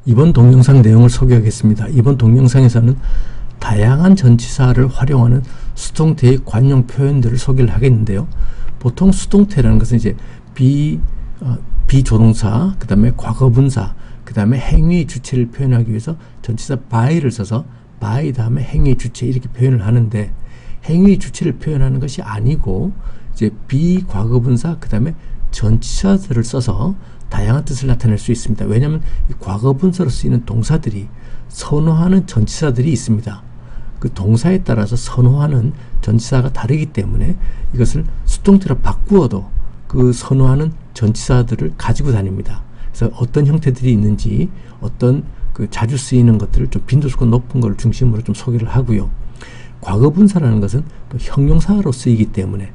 이번 동영상 내용을 소개하겠습니다. 이번 동영상에서는 다양한 전치사를 활용하는 수동태의 관용 표현들을 소개를 하겠는데요. 보통 수동태라는 것은 이제 비조동사, 그 다음에 과거분사, 그 다음에 행위의 주체를 표현하기 위해서 전치사 by를 써서 by 다음에 행위의 주체 이렇게 표현을 하는데, 행위의 주체를 표현하는 것이 아니고 이제 비과거분사 그 다음에 전치사들을 써서 다양한 뜻을 나타낼 수 있습니다. 왜냐하면 이 과거분사로 쓰이는 동사들이 선호하는 전치사들이 있습니다. 그 동사에 따라서 선호하는 전치사가 다르기 때문에 이것을 수동태로 바꾸어도 그 선호하는 전치사들을 가지고 다닙니다. 그래서 어떤 형태들이 있는지, 어떤 그 자주 쓰이는 것들을 좀 빈도수가 높은 걸 중심으로 좀 소개를 하고요. 과거분사라는 것은 또 형용사로 쓰이기 때문에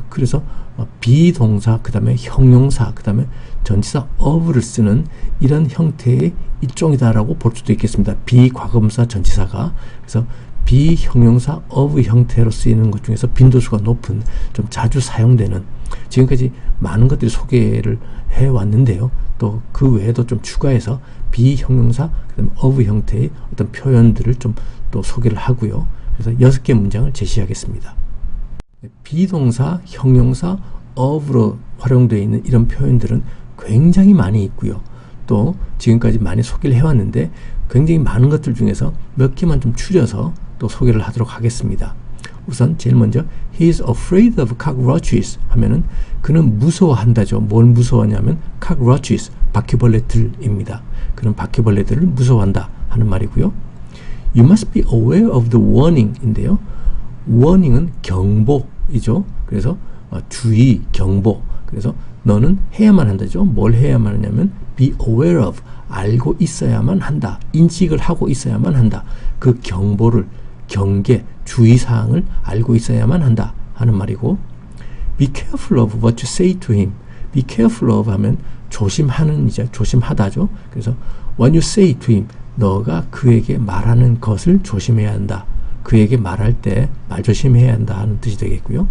그래서 비동사, 그 다음에 형용사, 그 다음에 전치사 of를 쓰는 이런 형태의 일종이다라고 볼 수도 있겠습니다. 비과거분사 전치사가. 그래서 비형용사 of 형태로 쓰이는 것 중에서 빈도수가 높은, 좀 자주 사용되는, 지금까지 많은 것들이 소개를 해왔는데요. 또 그 외에도 좀 추가해서 비형용사, 그 다음에 of 형태의 어떤 표현들을 좀 또 소개를 하고요. 그래서 6개 문장을 제시하겠습니다. 비동사, 형용사, of로 활용되어 있는 이런 표현들은 굉장히 많이 있고요. 또 지금까지 많이 소개를 해왔는데 굉장히 많은 것들 중에서 몇 개만 좀 추려서 또 소개를 하도록 하겠습니다. 우선 제일 먼저 He is afraid of cockroaches 하면은 그는 무서워한다죠. 뭘 무서워하냐면 cockroaches, 바퀴벌레들입니다. 그는 바퀴벌레들을 무서워한다 하는 말이고요. You must be aware of the warning 인데요. warning은 경보이죠. 그래서 주의, 경보. 그래서 너는 해야만 한다죠. 뭘 해야만 하냐면 be aware of, 알고 있어야만 한다. 인식을 하고 있어야만 한다. 그 경보를, 경계, 주의사항을 알고 있어야만 한다 하는 말이고, be careful of what you say to him. be careful of 하면 조심하는, 이제 조심하다죠. 그래서 what you say to him, 너가 그에게 말하는 것을 조심해야 한다. 그에게 말할 때 말 조심해야 한다 하는 뜻이 되겠고요.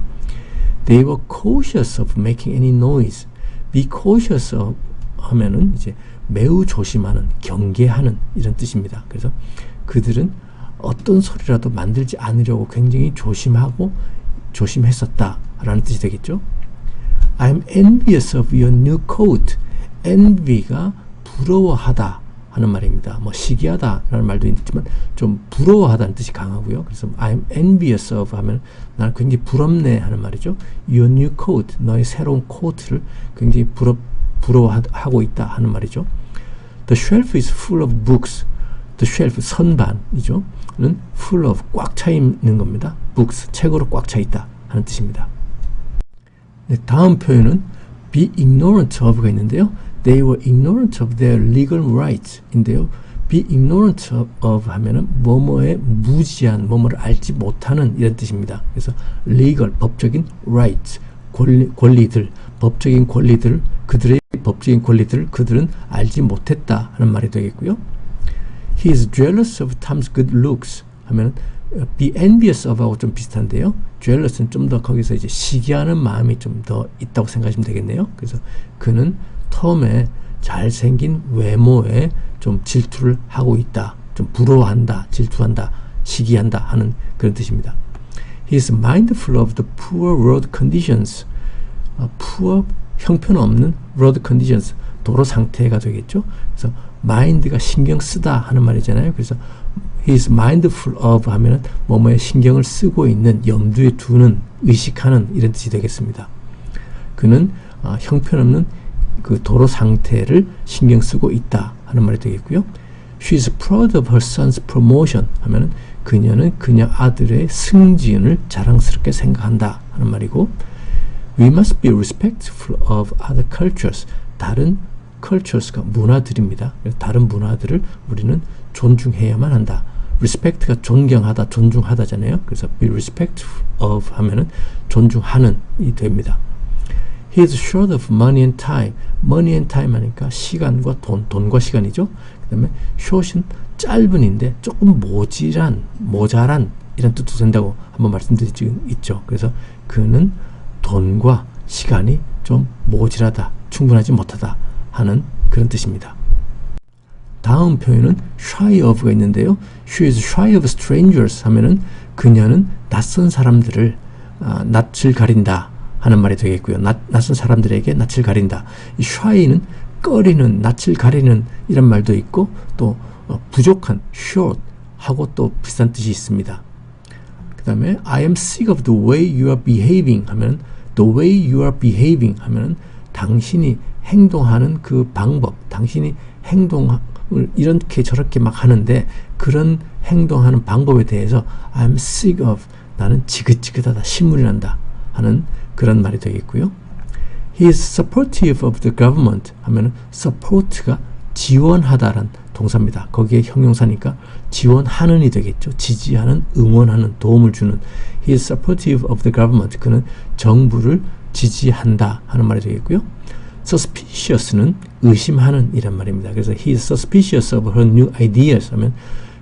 They were cautious of making any noise. Be cautious of 하면은 이제 매우 조심하는, 경계하는 이런 뜻입니다. 그래서 그들은 어떤 소리라도 만들지 않으려고 굉장히 조심하고 조심했었다 라는 뜻이 되겠죠. I'm envious of your new coat. envy가 부러워하다 하는 말입니다. 뭐 시기하다 라는 말도 있지만 좀 부러워하다는 뜻이 강하고요. 그래서 I'm envious of 하면 나는 굉장히 부럽네 하는 말이죠. Your new coat, 너의 새로운 코트를 굉장히 부러워하고 있다 하는 말이죠. The shelf is full of books. The shelf, 선반이죠. 는 full of, 꽉 차 있는 겁니다. books, 책으로 꽉 차 있다 하는 뜻입니다. 네, 다음 표현은 be ignorant of가 있는데요. They were ignorant of their legal rights 인데요. be ignorant of 하면은 뭐뭐에 무지한, 뭐뭐를 알지 못하는 이런 뜻입니다. 그래서 legal, 법적인 rights, 권리들, 법적인 권리들, 그들의 법적인 권리들을 그들은 알지 못했다 하는 말이 되겠고요. He is jealous of Tom's good looks 하면은 be envious of하고 좀 비슷한데요. jealous는 좀 더 거기서 이제 시기하는 마음이 좀 더 있다고 생각하시면 되겠네요. 그래서 그는 톰의 잘생긴 외모에 좀 질투를 하고 있다. 좀 부러워한다, 질투한다, 시기한다 하는 그런 뜻입니다. He is mindful of the poor road conditions. poor, 형편없는 road conditions, 도로 상태가 되겠죠. 그래서 mind가 신경 쓰다 하는 말이잖아요. 그래서 he is mindful of 하면은 뭐뭐에 신경을 쓰고 있는, 염두에 두는, 의식하는 이런 뜻이 되겠습니다. 그는 형편없는 그 도로 상태를 신경 쓰고 있다 하는 말이 되겠고요. She is proud of her son's promotion 하면은 그녀는 그녀 아들의 승진을 자랑스럽게 생각한다 하는 말이고, We must be respectful of other cultures. 다른 cultures가 문화들입니다. 다른 문화들을 우리는 존중해야만 한다. respect가 존경하다, 존중하다잖아요. 그래서 be respectful of 하면은 존중하는 이 됩니다. He is short of money and time. money and time 하니까 시간과 돈, 돈과 시간이죠. 그 다음에 short은 짧은인데 조금 모자란 이런 뜻도 된다고 한번 말씀드린 적이 있죠. 그래서 그는 돈과 시간이 좀 모자라다, 충분하지 못하다 하는 그런 뜻입니다. 다음 다음 표현은 shy of가 있는데요. She is shy of strangers 하면은 그녀는 낯선 사람들을 낯을 가린다 하는 말이 되겠고요. 낯선 사람들에게 낯을 가린다. 이 shy는 꺼리는, 낯을 가리는 이런 말도 있고 또 부족한, short 하고 또 비슷한 뜻이 있습니다. 그 다음에 I am sick of the way you are behaving 하면 the way you are behaving 하면 당신이 행동하는 그 방법, 당신이 행동을 이렇게 저렇게 막 하는데 그런 행동하는 방법에 대해서 I'm sick of, 나는 지긋지긋하다, 신물이 난다 하는 그런 말이 되겠고요. He is supportive of the government 하면 support가 지원하다라는 동사입니다. 거기에 형용사니까 지원하는이 되겠죠. 지지하는, 응원하는, 도움을 주는. He is supportive of the government. 그는 정부를 지지한다 하는 말이 되겠고요. Suspicious는 의심하는 이란 말입니다. 그래서 he is suspicious of her new ideas 하면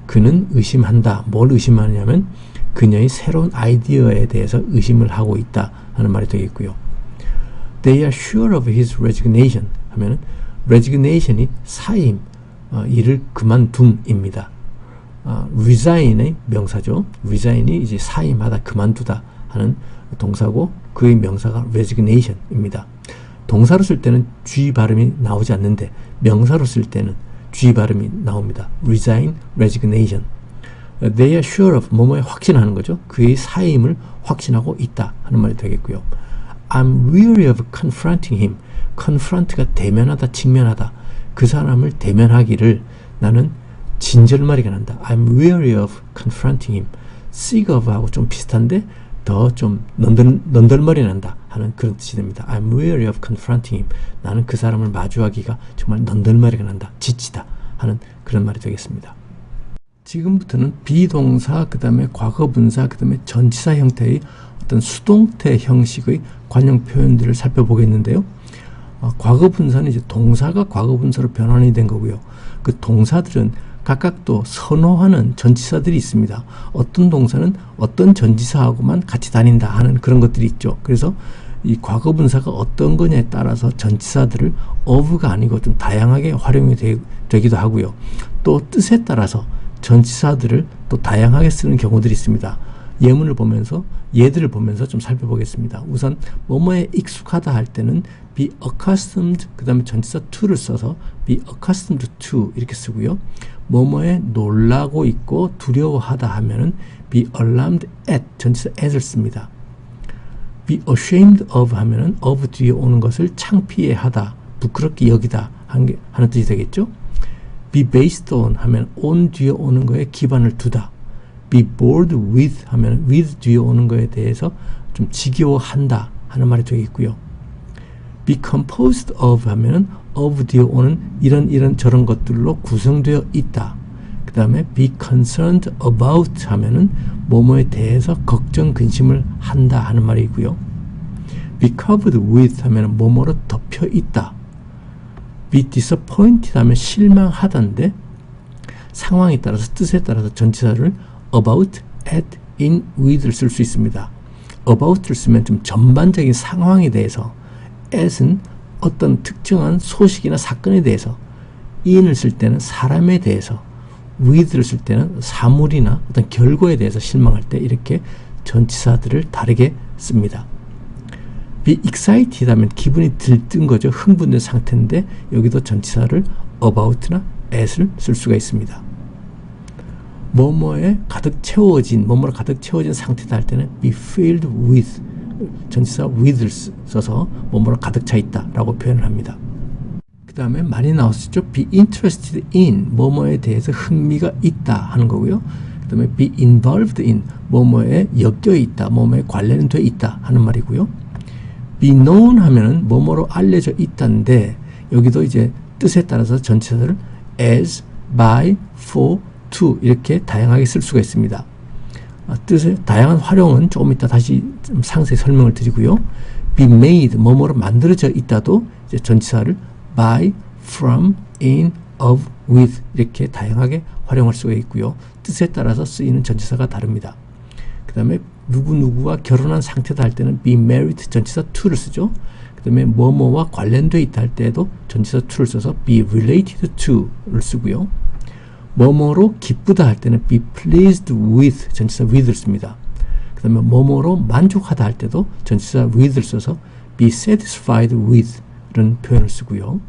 그는 의심한다. 뭘 의심하느냐면 그녀의 새로운 아이디어에 대해서 의심을 하고 있다 하는 말이 되겠고요. They are sure of his resignation 하면 resignation이 사임, 일을 그만둠입니다. resign의 명사죠. resign이 이제 사임하다, 그만두다 하는 동사고 그의 명사가 resignation입니다. 동사로 쓸 때는 G 발음이 나오지 않는데 명사로 쓸 때는 G 발음이 나옵니다. resign, resignation. They are sure of 뭐뭐에 확신하는 거죠. 그의 사임을 확신하고 있다 하는 말이 되겠고요. I'm weary of confronting him. confront가 대면하다, 직면하다. 그 사람을 대면하기를 나는 진절머리가 난다. I'm weary of confronting him. sick of 하고 좀 비슷한데 더 좀 넌덜머리 난다 하는 그런 뜻이 됩니다. I'm weary of confronting him. 나는 그 사람을 마주하기가 정말 넌덜머리가 난다, 지치다 하는 그런 말이 되겠습니다. 지금부터는 비동사, 그 다음에 과거분사, 그 다음에 전치사 형태의 어떤 수동태 형식의 관용 표현들을 살펴보겠는데요. 과거분사는 이제 동사가 과거분사로 변환이 된 거고요. 그 동사들은 각각 또 선호하는 전치사들이 있습니다. 어떤 동사는 어떤 전치사하고만 같이 다닌다 하는 그런 것들이 있죠. 그래서 이 과거분사가 어떤 거냐에 따라서 전치사들을 of가 아니고 좀 다양하게 활용이 되기도 하고요. 또 뜻에 따라서 전치사들을 또 다양하게 쓰는 경우들이 있습니다. 예문을 보면서 예들을 보면서 좀 살펴보겠습니다. 우선 뭐뭐에 익숙하다 할 때는 be accustomed 그 다음에 전치사 to를 써서 be accustomed to 이렇게 쓰고요. 뭐뭐에 놀라고 있고 두려워하다 하면은 be alarmed at 전치사 at을 씁니다. be ashamed of 하면은 of 뒤에 오는 것을 창피해 하다, 부끄럽게 여기다 하는 뜻이 되겠죠. be based on 하면 on 뒤에 오는 거에 기반을 두다. be bored with 하면 with 뒤에 오는 거에 대해서 좀 지겨워한다 하는 말이 되겠고요. be composed of 하면은 of 뒤에 오는 이런 저런 것들로 구성되어 있다. 그 다음에 be concerned about 하면은 뭐뭐에 대해서 걱정 근심을 한다 하는 말이고요. be covered with 하면은 뭐뭐로 덮여 있다. be disappointed 하면 실망하다인데 상황에 따라서 뜻에 따라서 전치사를 about, at, in, with를 쓸 수 있습니다. about를 쓰면 좀 전반적인 상황에 대해서, at은 어떤 특정한 소식이나 사건에 대해서, in을 쓸 때는 사람에 대해서, with를 쓸 때는 사물이나 어떤 결과에 대해서 실망할 때 이렇게 전치사들을 다르게 씁니다. be excited 하면 기분이 들뜬 거죠. 흥분된 상태인데 여기도 전치사를 about나 at을 쓸 수가 있습니다. 뭐뭐에 가득 채워진, 뭐뭐로 가득 채워진 상태다 할 때는 be filled with 전치사 with를 써서 뭐뭐로 가득 차 있다 라고 표현을 합니다. 그 다음에 많이 나왔었죠. be interested in 뭐뭐에 대해서 흥미가 있다 하는 거고요. 그 다음에 be involved in 뭐뭐에 엮여 있다, 뭐뭐에 관련돼 있다 하는 말이고요. be known 하면은 뭐뭐로 알려져 있다인데 여기도 이제 뜻에 따라서 전치사를 as, by, for, to 이렇게 다양하게 쓸 수가 있습니다. 뜻의 다양한 활용은 조금 이따 다시 좀 상세히 설명을 드리고요. be made 뭐뭐로 만들어져 있다도 이제 전치사를 by, from, in, of, with 이렇게 다양하게 활용할 수가 있고요. 뜻에 따라서 쓰이는 전치사가 다릅니다. 그 다음에 누구누구와 결혼한 상태다 할 때는 be married 전치사 to를 쓰죠. 그 다음에 뭐뭐와 관련되어 있다 할 때도 전치사 to를 써서 be related to를 쓰고요. 뭐뭐로 기쁘다 할 때는 be pleased with 전치사 with를 씁니다. 그 다음에 뭐뭐로 만족하다 할 때도 전치사 with를 써서 be satisfied with 이런 표현을 쓰고요.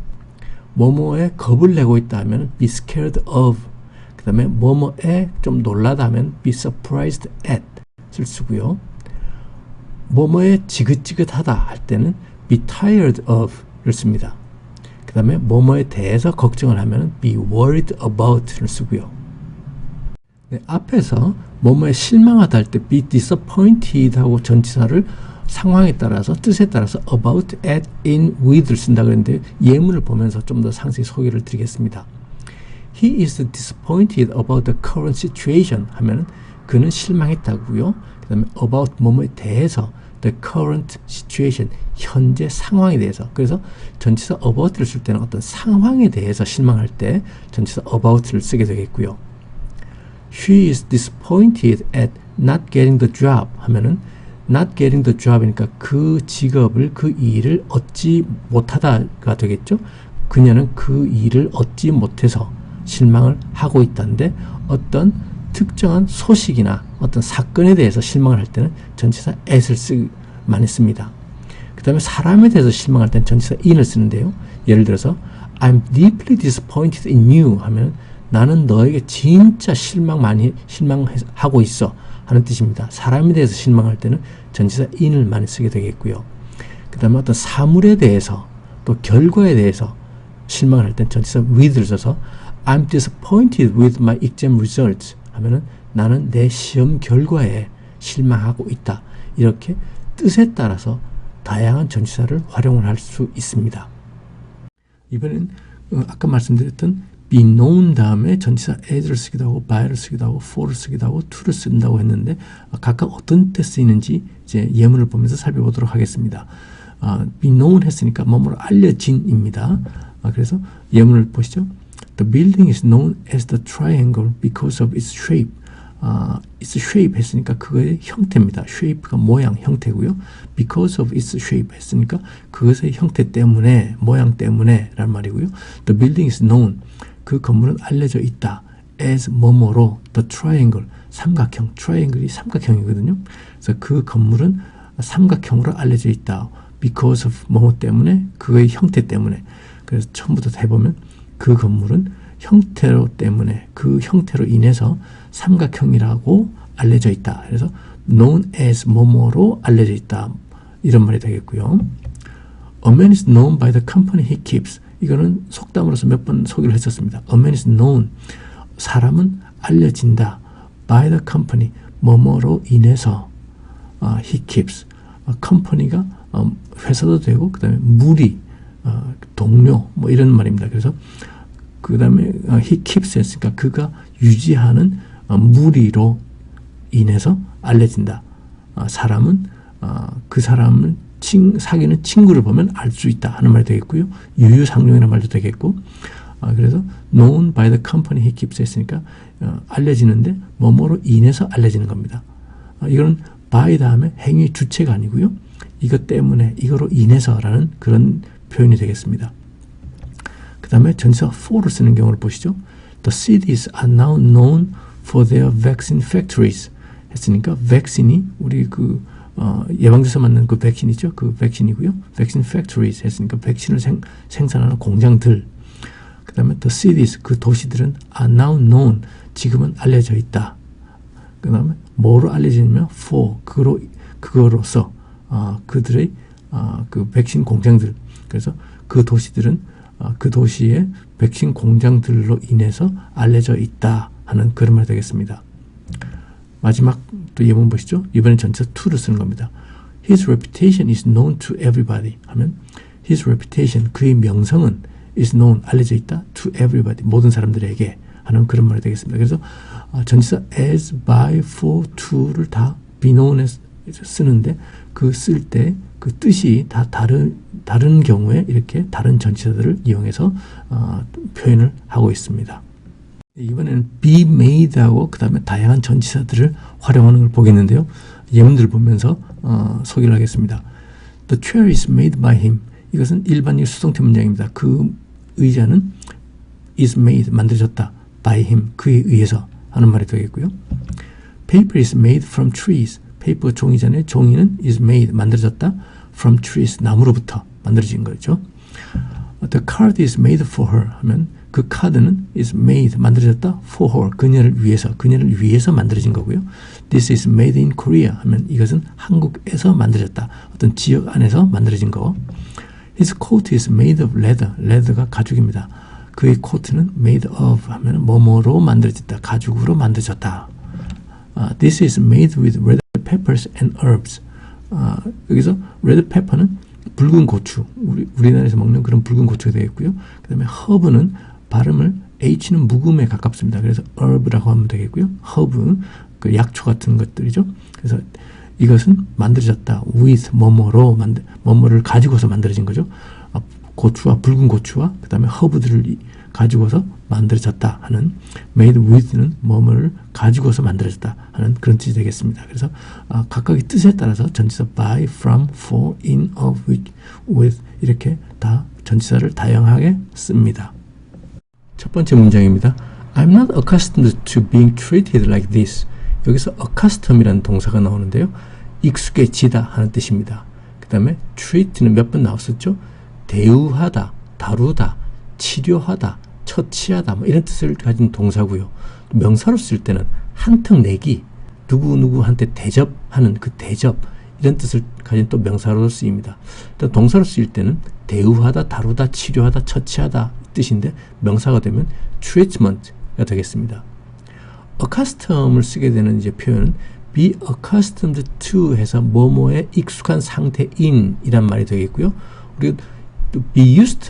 뭐뭐에 겁을 내고 있다 하면 be scared of, 그 다음에 뭐뭐에 좀 놀라다 하면 be surprised at 를 쓰고요. 뭐뭐에 지긋지긋하다 할 때는 be tired of 를 씁니다. 그 다음에 뭐뭐에 대해서 걱정을 하면 be worried about 를 쓰고요. 네, 앞에서 뭐뭐에 실망하다 할 때 be disappointed 하고 전치사를 상황에 따라서 뜻에 따라서 about, at, in, with를 쓴다 그랬는데 예문을 보면서 좀 더 상세히 소개를 드리겠습니다. He is disappointed about the current situation 하면은 그는 실망했다고요. 그 다음에 about 뭐뭐에 대해서 the current situation 현재 상황에 대해서, 그래서 전치사 about를 쓸 때는 어떤 상황에 대해서 실망할 때 전치사 about를 쓰게 되겠고요. She is disappointed at not getting the job 하면은 not getting the job이니까 그 직업을, 그 일을 얻지 못하다가 되겠죠. 그녀는 그 일을 얻지 못해서 실망을 하고 있다는데 어떤 특정한 소식이나 어떤 사건에 대해서 실망을 할 때는 전치사 at을 많이 씁니다. 그 다음에 사람에 대해서 실망할 때는 전치사 in을 쓰는데요. 예를 들어서 I'm deeply disappointed in you 하면 나는 너에게 진짜 실망하고 있어 하는 뜻입니다. 사람에 대해서 실망할 때는 전치사 in을 많이 쓰게 되겠고요. 그 다음에 어떤 사물에 대해서 또 결과에 대해서 실망을 할 때는 전치사 with를 써서 I'm disappointed with my exam results 하면은 나는 내 시험 결과에 실망하고 있다. 이렇게 뜻에 따라서 다양한 전치사를 활용을 할 수 있습니다. 이번엔 아까 말씀드렸던 be known 다음에 전치사 as를 쓰기도 하고 by를 쓰기도 하고 for를 쓰기도 하고 to를 쓴다고 했는데 각각 어떤 때 쓰이는지 이제 예문을 보면서 살펴보도록 하겠습니다. be known 했으니까 뭐뭐로 알려진입니다. 그래서 예문을 보시죠. The building is known as the triangle because of its shape. its shape 했으니까 그거의 형태입니다. shape가 모양, 형태고요. because of its shape 했으니까 그것의 형태 때문에, 모양 때문에 라는 말이고요. The building is known. 그 건물은 알려져 있다. as 뭐뭐로 the triangle, 삼각형, triangle이 삼각형이거든요. 그래서 그 건물은 삼각형으로 알려져 있다. because of 뭐뭐 때문에, 그거의 형태 때문에. 그래서 처음부터 해보면 그 건물은 형태로 때문에, 그 형태로 인해서 삼각형이라고 알려져 있다. 그래서 known as 뭐뭐로 알려져 있다. 이런 말이 되겠고요. A man is known by the company he keeps. 이거는 속담으로서 몇 번 소개를 했었습니다. A man is known. 사람은 알려진다. by the company. 뭐뭐로 인해서 he keeps. company가 회사도 되고 그 다음에 무리, 동료 뭐 이런 말입니다. 그래서 그 다음에 he keeps 했으니까 그가 유지하는 무리로 인해서 알려진다. 사람은 그 사람을 사귀는 친구를 보면 알 수 있다 하는 말이 되겠고요. 유유상종이라는 말도 되겠고, 그래서 known by the company he keeps 했으니까 알려지는데 뭐뭐로 인해서 알려지는 겁니다. 이거는 by 다음에 행위 주체가 아니고요. 이것 때문에, 이거로 인해서라는 그런 표현이 되겠습니다. 그 다음에 전치사 for를 쓰는 경우를 보시죠. The cities are now known for their vaccine factories 했으니까 vaccine이 우리 그 예방주사 맞는 그 백신이죠. 그 백신이고요. vaccine factories 했으니까 백신을 생산하는 공장들. 그 다음에 the cities, 그 도시들은 are now known, 지금은 알려져 있다. 그 다음에 뭐로 알려지냐면 for, 그거로서 그들의 그 백신 공장들. 그래서 그 도시들은 그 도시의 백신 공장들로 인해서 알려져 있다 하는 그런 말이 되겠습니다. 마지막 또 예문 보시죠. 이번엔 전치사 to를 쓰는 겁니다. His reputation is known to everybody 하면 his reputation, 그의 명성은 is known, 알려져 있다 to everybody, 모든 사람들에게 하는 그런 말이 되겠습니다. 그래서 전치사 as, by, for, to를 다 be known에 쓰는데 그 쓸 때 그 뜻이 다 다른 경우에 이렇게 다른 전치사들을 이용해서 표현을 하고 있습니다. 이번에는 be made하고 그 다음에 다양한 전치사들을 활용하는 걸 보겠는데요. 예문들을 보면서 소개를 하겠습니다. The chair is made by him. 이것은 일반적 수동태 문장입니다. 그 의자는 is made, 만들어졌다. by him, 그에 의해서 하는 말이 되겠고요. paper is made from trees. 페이퍼 종이잖아요. 종이는 is made, 만들어졌다. from trees, 나무로부터 만들어진 거죠. The card is made for her 하면 그 카드는 is made, 만들어졌다. for her, 그녀를 위해서 만들어진 거고요. This is made in Korea 하면 이것은 한국에서 만들어졌다. 어떤 지역 안에서 만들어진 거. His coat is made of leather. leather가 가죽입니다. 그의 코트는 made of 하면 뭐뭐로 만들어졌다. 가죽으로 만들어졌다. This is made with red peppers and herbs. 여기서 red pepper는 붉은 고추, 우리나라에서 먹는 그런 붉은 고추가 되겠고요. 그 다음에 herb는 발음을 H는 묵음에 가깝습니다. 그래서 herb라고 하면 되겠고요. herb, 그 약초 같은 것들이죠. 그래서 이것은 만들어졌다. with 뭐뭐를 가지고서 만들어진 거죠. 고추와 붉은 고추와 그 다음에 허브들을 가지고서 만들어졌다 하는 made with는 뭐뭐를 가지고서 만들어졌다 하는 그런 뜻이 되겠습니다. 그래서 각각의 뜻에 따라서 전치사 by, from, for, in, of, with 이렇게 다 전치사를 다양하게 씁니다. 첫 번째 문장입니다. I'm not accustomed to being treated like this. 여기서 accustom이라는 동사가 나오는데요. 익숙해지다 하는 뜻입니다. 그 다음에 treat는 몇 번 나왔었죠. 대우하다, 다루다, 치료하다, 처치하다 뭐 이런 뜻을 가진 동사고요. 명사로 쓸 때는 한턱 내기, 누구누구한테 대접하는 그 대접 이런 뜻을 가진 또 명사로 쓰입니다. 또 동사로 쓰일 때는 대우하다, 다루다, 치료하다, 처치하다 뜻인데 명사가 되면 treatment가 되겠습니다. accustom을 쓰게 되는 이제 표현은 be accustomed to 해서 뭐뭐에 익숙한 상태인 이란 말이 되겠고요. 그리고 또 be used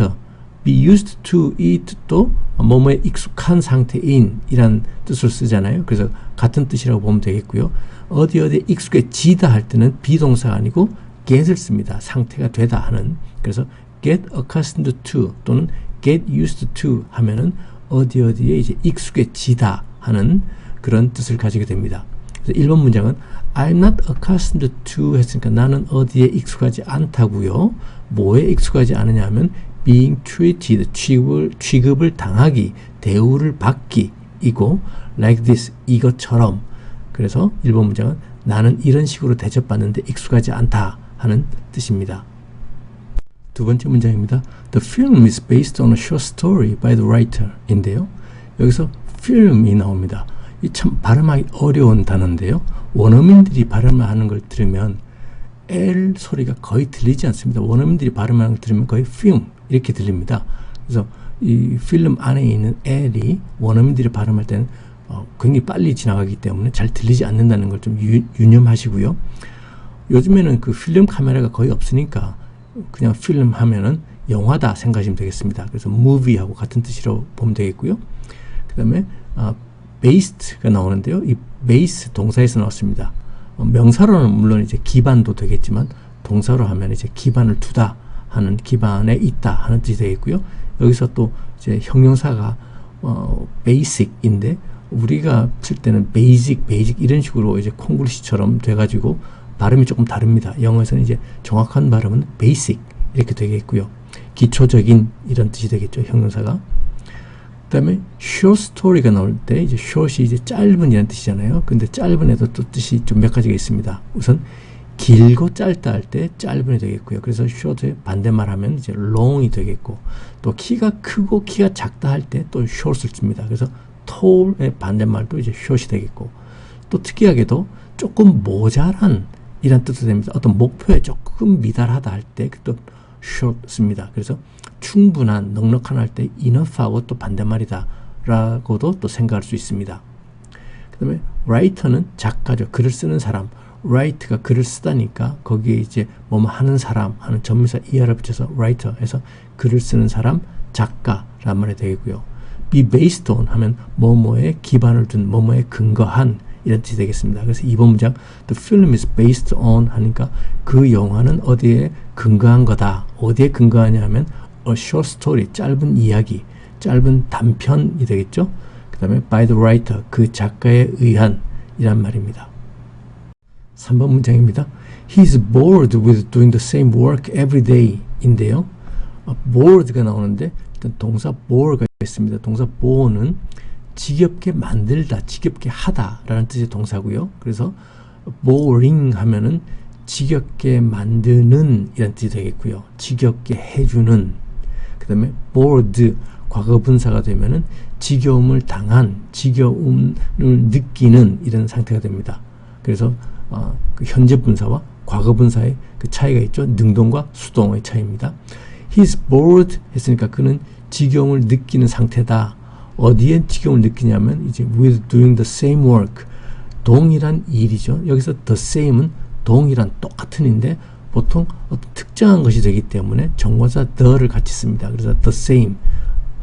to it 또 뭐뭐에 익숙한 상태인 이란 뜻을 쓰잖아요. 그래서 같은 뜻이라고 보면 되겠고요. 어디에 익숙해지다 할 때는 비동사가 아니고 get을 씁니다. 상태가 되다 하는. 그래서 get accustomed to 또는 get used to 하면은 어디에 이제 익숙해지다 하는 그런 뜻을 가지게 됩니다. 그래서 1번 문장은 I'm not accustomed to 했으니까 나는 어디에 익숙하지 않다고요. 뭐에 익숙하지 않으냐 하면 being treated, 취급을 당하기, 대우를 받기 이고 like this, 이것처럼. 그래서 1번 문장은 나는 이런 식으로 대접받는데 익숙하지 않다 하는 뜻입니다. 두 번째 문장입니다. The film is based on a short story by the writer 인데요. 여기서 film이 나옵니다. 이 참 발음하기 어려운 단어인데요. 원어민들이 발음하는 걸 들으면 L 소리가 거의 들리지 않습니다. 원어민들이 발음하는 걸 들으면 거의 film 이렇게 들립니다. 그래서 이 필름 안에 있는 L이 원어민들이 발음할 때는 굉장히 빨리 지나가기 때문에 잘 들리지 않는다는 걸 좀 유념하시고요. 요즘에는 그 필름 카메라가 거의 없으니까 그냥 필름 하면은 영화다 생각하시면 되겠습니다. 그래서 movie하고 같은 뜻이라고 보면 되겠고요. 그 다음에 based가 나오는데요. 이 base 동사에서 나왔습니다. 명사로는 물론 이제 기반도 되겠지만 동사로 하면 이제 기반을 두다 하는, 기반에 있다 하는 뜻이 되겠고요. 여기서 또 이제 형용사가 basic인데 우리가 쓸 때는 basic 이런 식으로 이제 콩글리시처럼 돼가지고 발음이 조금 다릅니다. 영어에서는 이제 정확한 발음은 basic 이렇게 되겠고요. 기초적인 이런 뜻이 되겠죠. 형용사가. 그 다음에 short story가 나올 때 이제 short이 이제 짧은 이라는 뜻이잖아요. 근데 짧은에도 또 뜻이 좀 몇 가지가 있습니다. 우선 길고 짧다 할 때 짧은이 되겠고요. 그래서 short의 반대말 하면 이제 long이 되겠고, 또 키가 크고 키가 작다 할 때 또 short을 씁니다. 그래서 tall의 반대말도 이제 short이 되겠고, 또 특이하게도 조금 모자란 이란 뜻도 됩니다. 어떤 목표에 조금 미달하다 할 때 또 short 씁니다. 그래서 충분한, 넉넉한 할 때 enough하고 또 반대말이다 라고도 또 생각할 수 있습니다. 그 다음에 writer는 작가죠. 글을 쓰는 사람. write가 글을 쓰다니까 거기에 이제 뭐뭐 하는 사람 하는 전미사 er를 붙여서 writer 해서 글을 쓰는 사람, 작가란 말이 되겠고요. be based on 하면 뭐뭐에 기반을 둔, 뭐뭐에 근거한 이런 뜻이 되겠습니다. 그래서 2번 문장 The film is based on 하니까 그 영화는 어디에 근거한 거다. 어디에 근거하냐 하면 a short story, 짧은 이야기, 짧은 단편이 되겠죠. 그 다음에 by the writer, 그 작가에 의한 이란 말입니다. 3번 문장입니다. He is bored with doing the same work every day 인데요. bored가 나오는데 일단 동사 bore가 있습니다. 동사 bore는 지겹게 만들다, 지겹게 하다 라는 뜻의 동사고요. 그래서 boring 하면은 지겹게 만드는 이란 뜻이 되겠고요. 지겹게 해주는. 그 다음에 bored, 과거분사가 되면은 지겨움을 당한, 지겨움을 느끼는 이런 상태가 됩니다. 그래서 그 현재분사와 과거분사의 그 차이가 있죠. 능동과 수동의 차이입니다. He's bored 했으니까 그는 지겨움을 느끼는 상태다. 어디에 지겨움을 느끼냐면 이제 with doing the same work, 동일한 일이죠. 여기서 the same은 동일한, 똑같은인데 보통 어떤 특정한 것이 되기 때문에 정관사 the를 같이 씁니다. 그래서 the same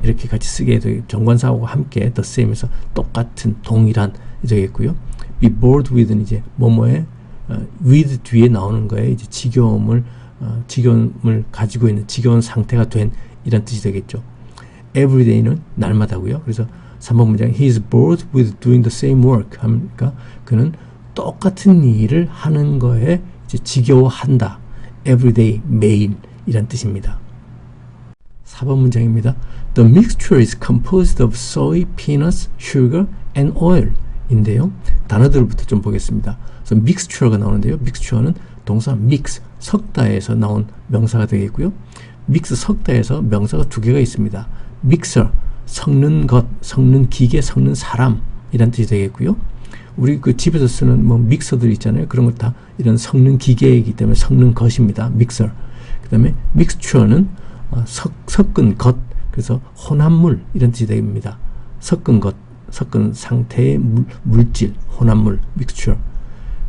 이렇게 같이 쓰게 되고 정관사하고 함께 the same에서 똑같은, 동일한 되겠고요. be bored with는 이제 뭐뭐에 with 뒤에 나오는 거에 이제 지겨움을 가지고 있는, 지겨운 상태가 된 이런 뜻이 되겠죠. everyday는 날마다고요. 그래서 3번 문장 he is bored with doing the same work 하니까 그는 똑같은 일을 하는 거에 이제 지겨워한다. everyday, 매일 이란 뜻입니다. 4번 문장입니다. The mixture is composed of soy, peanuts, sugar, and oil 인데요. 단어들부터 좀 보겠습니다. 그래서 mixture가 나오는데요. mixture는 동사 mix, 섞다에서 나온 명사가 되겠고요. mix, 섞다에서 명사가 두 개가 있습니다. mixer, 섞는 것, 섞는 기계, 섞는 사람 이란 뜻이 되겠고요. 우리 그 집에서 쓰는 뭐 믹서들 있잖아요. 그런 것 다 이런 섞는 기계이기 때문에 섞는 것입니다. 믹서. 그 다음에 mixture는 섞은 것, 그래서 혼합물 이런 뜻이 됩니다. 섞은 것, 섞은 상태의 물질, 혼합물, mixture.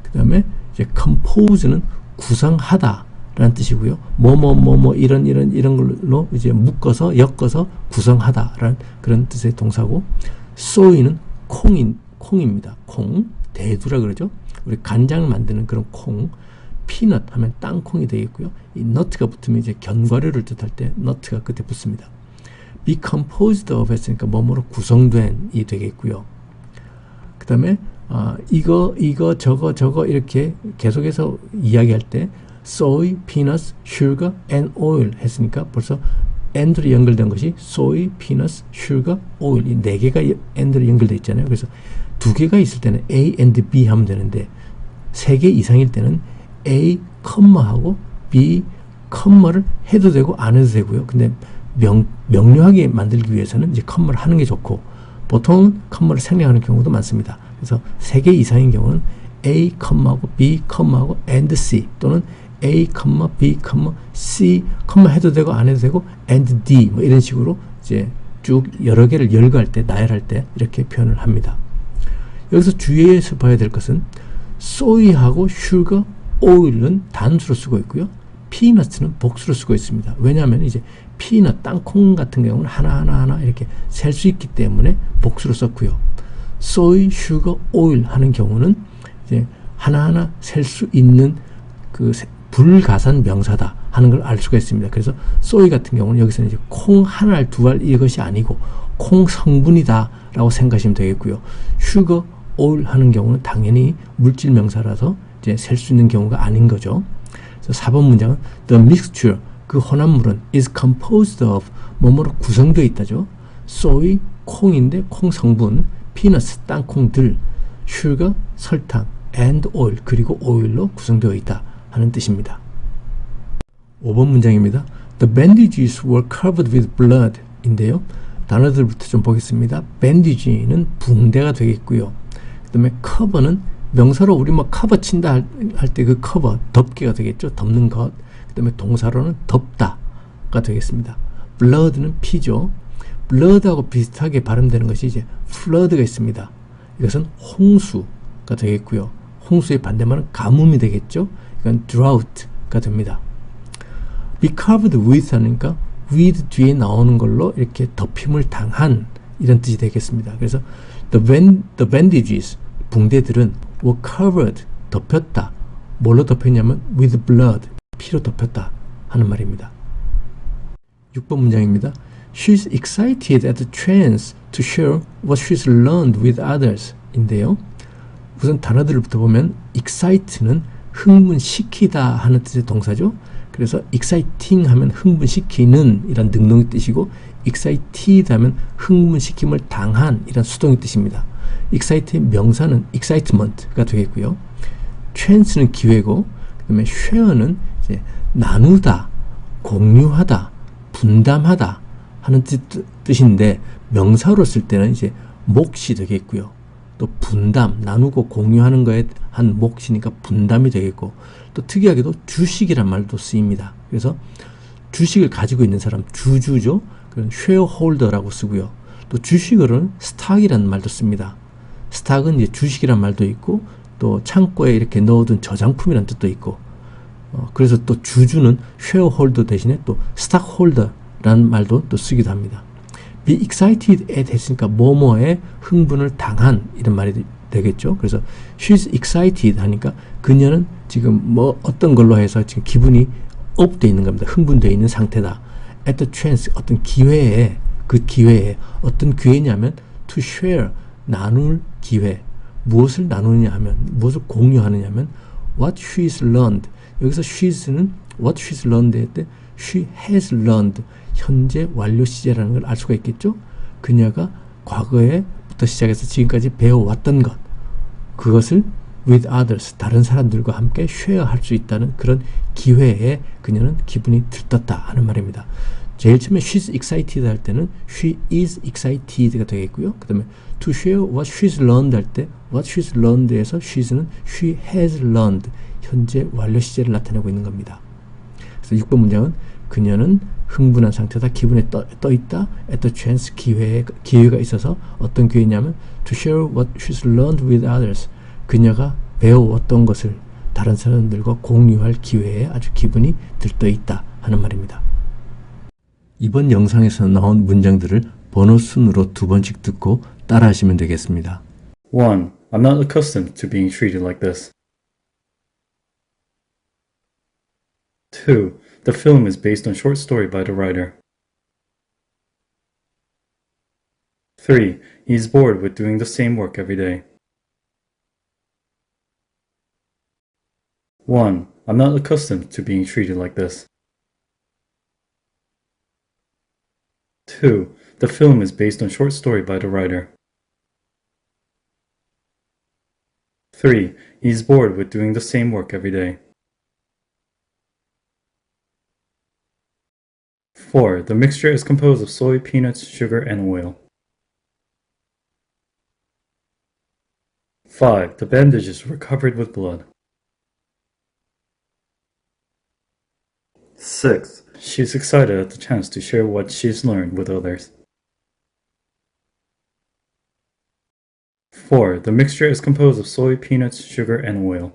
그 다음에 이제 compose는 구성하다 라는 뜻이고요. 이런 걸로 이제 묶어서, 엮어서 구성하다 라는 그런 뜻의 동사고, soy는 콩입니다. 콩, 대두라 그러죠. 우리 간장을 만드는 그런 콩, 피넛 하면 땅콩이 되겠고요. 이 nut가 붙으면 이제 견과류를 뜻할 때 nut가 끝에 붙습니다. be composed of 했으니까 뭐뭐로 구성된이 되겠고요. 그 다음에 이거 저거 이렇게 계속해서 이야기할 때 soy, peanuts, sugar, and oil 했으니까 벌써 and로 연결된 것이 soy, peanuts, sugar, oil 이 네 개가 and로 연결되어 있잖아요. 그래서 두 개가 있을 때는 A and B 하면 되는데 세 개 이상일 때는 A, 컴마하고 B, 컴마를 해도 되고 안 해도 되고요. 근데 명료하게 만들기 위해서는 이제 컴마를 하는 게 좋고 보통은 컴마를 생략하는 경우도 많습니다. 그래서 세 개 이상인 경우는 A, 컴마하고 B, 컴마하고 and C 또는 A, B, C, 해도 되고 안 해도 되고 and D 뭐 이런 식으로 이제 쭉 여러 개를 열거할 때, 나열할 때 이렇게 표현을 합니다. 여기서 주의해서 봐야 될 것은 soy하고 sugar, oil은 단수로 쓰고 있고요. peanuts는 복수로 쓰고 있습니다. 왜냐하면 이제 피넛, 땅콩 같은 경우는 하나 이렇게 셀 수 있기 때문에 복수로 썼고요. soy, sugar, oil 하는 경우는 이제 하나하나 셀 수 있는 그 불가산 명사다 하는 걸 알 수가 있습니다. 그래서 soy 같은 경우는 여기서는 이제 콩 한 알, 두 알 이것이 아니고 콩 성분이다 라고 생각하시면 되겠고요. sugar, oil 하는 경우는 당연히 물질 명사라서 이제 셀 수 있는 경우가 아닌 거죠. 그래서 4번 문장은 the mixture, 그 혼합물은 is composed of 뭐뭐로 구성되어 있다죠. soy, 콩인데 콩 성분, peanuts, 땅콩들, sugar, 설탕, and oil, 그리고 oil로 구성되어 있다 하는 뜻입니다. 5번 문장입니다. The bandages were covered with blood 인데요. 단어들부터 좀 보겠습니다. bandage는 붕대가 되겠고요. 그 다음에 cover는 명사로 우리 뭐 커버 친다 할 때 그 커버, 덮개가 되겠죠. 덮는 것. 그 다음에 동사로는 덮다가 되겠습니다. blood는 피죠. blood하고 비슷하게 발음되는 것이 이제 flood가 있습니다. 이것은 홍수가 되겠고요. 홍수의 반대말은 가뭄이 되겠죠. 이건 drought가 됩니다. be covered with 하니까 with 뒤에 나오는 걸로 이렇게 덮임을 당한 이런 뜻이 되겠습니다. 그래서 the bandages, 붕대들은 were covered, 덮였다. 뭘로 덮였냐면 with blood, 피로 덮였다 하는 말입니다. 6번 문장입니다. She's excited at the chance to share what she's learned with others 인데요. 우선 단어들부터 보면 excite는 흥분시키다 하는 뜻의 동사죠. 그래서 exciting 하면 흥분시키는 이런 능동의 뜻이고 excited 하면 흥분시킴을 당한 이런 수동의 뜻입니다. excite의 명사는 excitement가 되겠고요. chance는 기회고, 그 다음에 share는 이제 나누다, 공유하다, 분담하다 하는 뜻인데, 명사로 쓸 때는 이제 몫이 되겠고요. 또 분담, 나누고 공유하는 거에 한 몫이니까 분담이 되겠고, 또 특이하게도 주식이란 말도 쓰입니다. 그래서 주식을 가지고 있는 사람, 주주죠. 그런 쉐어홀더라고 쓰고요. 또 주식으로는 스탁이라는 말도 씁니다. 스탁은 이제 주식이란 말도 있고, 또 창고에 이렇게 넣어둔 저장품이라는 뜻도 있고, 그래서 또 주주는 쉐어홀더 대신에 또 스탁홀더라는 말도 또 쓰기도 합니다. be excited에 됐으니까 뭐뭐에 흥분을 당한 이런 말이 되겠죠. 그래서 she's excited 하니까 그녀는 지금 뭐 어떤 걸로 해서 지금 기분이 업돼 있는 겁니다. 흥분되어 있는 상태다. at the chance, 어떤 기회에, 그 기회에, 어떤 기회냐면 to share, 나눌 기회. 무엇을 나누느냐 하면, 무엇을 공유하느냐 하면 what she's learned. 여기서 she's는 what she's learned 할 때 she has learned, 현재 완료 시제라는 걸 알 수가 있겠죠. 그녀가 과거에부터 시작해서 지금까지 배워왔던 것, 그것을 with others, 다른 사람들과 함께 쉐어할 수 있다는 그런 기회에 그녀는 기분이 들떴다 하는 말입니다. 제일 처음에 she's excited 할 때는 she is excited가 되겠고요. 그 다음에 to share what she's learned 할 때 what she's learned에서 she's는 she has learned, 현재 완료 시제를 나타내고 있는 겁니다. 그래서 6번 문장은 그녀는 흥분한 상태다, 기분에 떠 있다, at the chance, 기회가 있어서, 어떤 기회냐면 to share what she's learned with others, 그녀가 배워왔던 것을 다른 사람들과 공유할 기회에 아주 기분이 들떠 있다 하는 말입니다. 이번 영상에서 나온 문장들을 번호 순으로 2번씩 듣고 따라 하시면 되겠습니다. 1. I'm not accustomed to being treated like this. 2. The film is based on a short story by the writer. 3. He is bored with doing the same work every day. 1. I'm not accustomed to being treated like this. 2. The film is based on a short story by the writer. 3. He is bored with doing the same work every day. 4. The mixture is composed of soy, peanuts, sugar, and oil. 5. The bandages were covered with blood. 6. She is excited at the chance to share what she has learned with others. 4. The mixture is composed of soy, peanuts, sugar, and oil.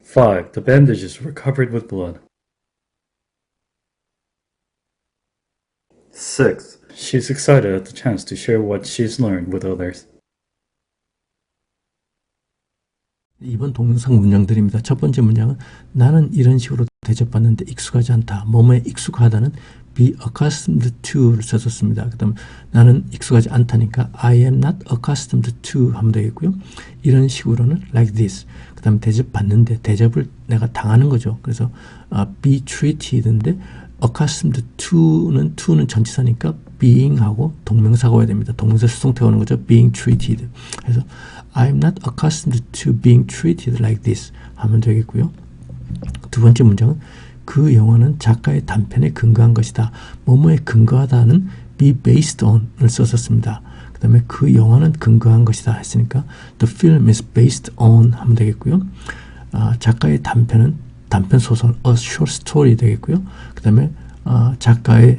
5. The bandages were covered with blood. 6. She is excited at the chance to share what she has learned with others. 이번 동영상 문장들입니다. 첫 번째 문장은 나는 이런 식으로 대접받는데 익숙하지 않다. 뭐뭐에 익숙하다는 be accustomed to를 썼습니다. 그 다음 나는 익숙하지 않다니까 I am not accustomed to 하면 되겠고요. 이런 식으로는 like this. 그 다음 대접받는데 대접을 내가 당하는 거죠. 그래서 be treated인데 accustomed to는 전치사니까 being하고 동명사가 와야 됩니다. 동명사 수동태가 오는 거죠. being treated. 그래서 I'm not accustomed to being treated like this 하면 되겠고요. 두 번째 문장은 그 영화는 작가의 단편에 근거한 것이다. 뭐뭐에 근거하다는 be based on을 썼었습니다. 그 다음에 그 영화는 근거한 것이다 했으니까 the film is based on 하면 되겠고요. 작가의 단편은 단편 소설 a short story 되겠고요. 그 다음에 작가에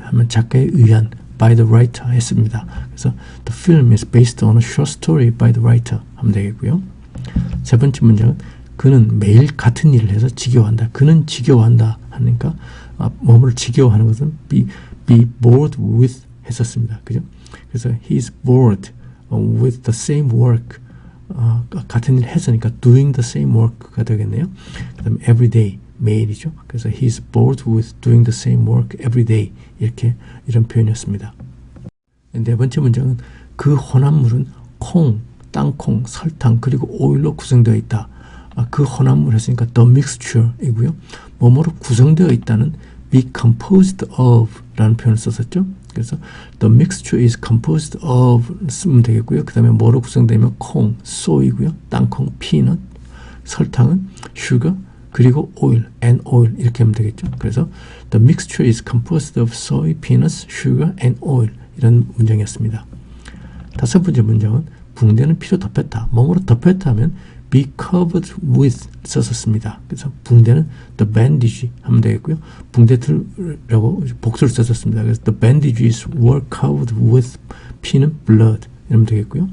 의한 by the writer 했습니다. 그래서 the film is based on a short story by the writer 하면 되겠고요. 세 번째 문장은 그는 매일 같은 일을 해서 지겨워한다. 그는 지겨워한다 하니까 뭐를 지겨워하는 것은 be bored with 했었습니다. 그죠? 그래서 he is bored with the same work. 같은 일을 했으니까 doing the same work가 되겠네요. 그 다음에 every day 매일이죠. 그래서 he is bored with doing the same work every day 이런 표현이었습니다. 네 번째 문장은 그 혼합물은 콩, 땅콩, 설탕 그리고 오일로 구성되어 있다. 그 혼합물 했으니까 the mixture이고요. 뭐뭐로 구성되어 있다는 be composed of 라는 표현을 썼었죠. 그래서 the mixture is composed of 쓰면 되겠고요. 그 다음에 뭐로 구성되면 콩, soy고요. 땅콩, peanut, 설탕은 sugar, 그리고 oil, and oil 이렇게 하면 되겠죠. 그래서 the mixture is composed of soy, peanuts, sugar, and oil 이런 문장이었습니다. 다섯 번째 문장은 붕대는 피로 덮였다. 뭐뭐로 덮였다 하면 be covered with 썼었습니다. 그래서 붕대는 the bandage 하면 되겠고요. 붕대 들라고 복수를 썼었습니다. 그래서 the bandages were covered with 피는 blood 이러면 되겠고요.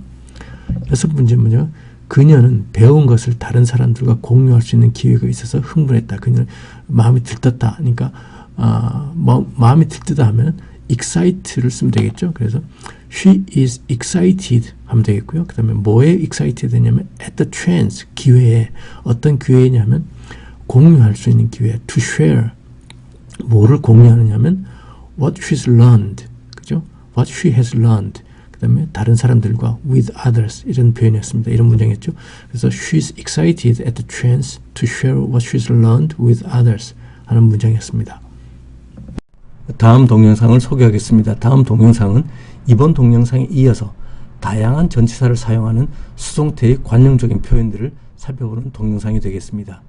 여섯 번째 문장은 그녀는 배운 것을 다른 사람들과 공유할 수 있는 기회가 있어서 흥분했다. 그녀는 마음이 들떴다. 그러니까 마음이 들뜨다 하면 excited를 쓰면 되겠죠. 그래서 she is excited 하면 되겠고요. 그 다음에 뭐에 excited 되냐면 at the chance, 기회에. 어떤 기회냐면 공유할 수 있는 기회, to share. 뭐를 공유하느냐면 what she's learned, 그죠? what she has learned. 그 다음에 다른 사람들과 with others 이런 표현이었습니다. 이런 문장이었죠. 그래서 she's excited at the chance to share what she's learned with others 하는 문장이었습니다. 다음 동영상을 소개하겠습니다. 다음 동영상은 이번 동영상에 이어서 다양한 전치사를 사용하는 수동태의 관용적인 표현들을 살펴보는 동영상이 되겠습니다.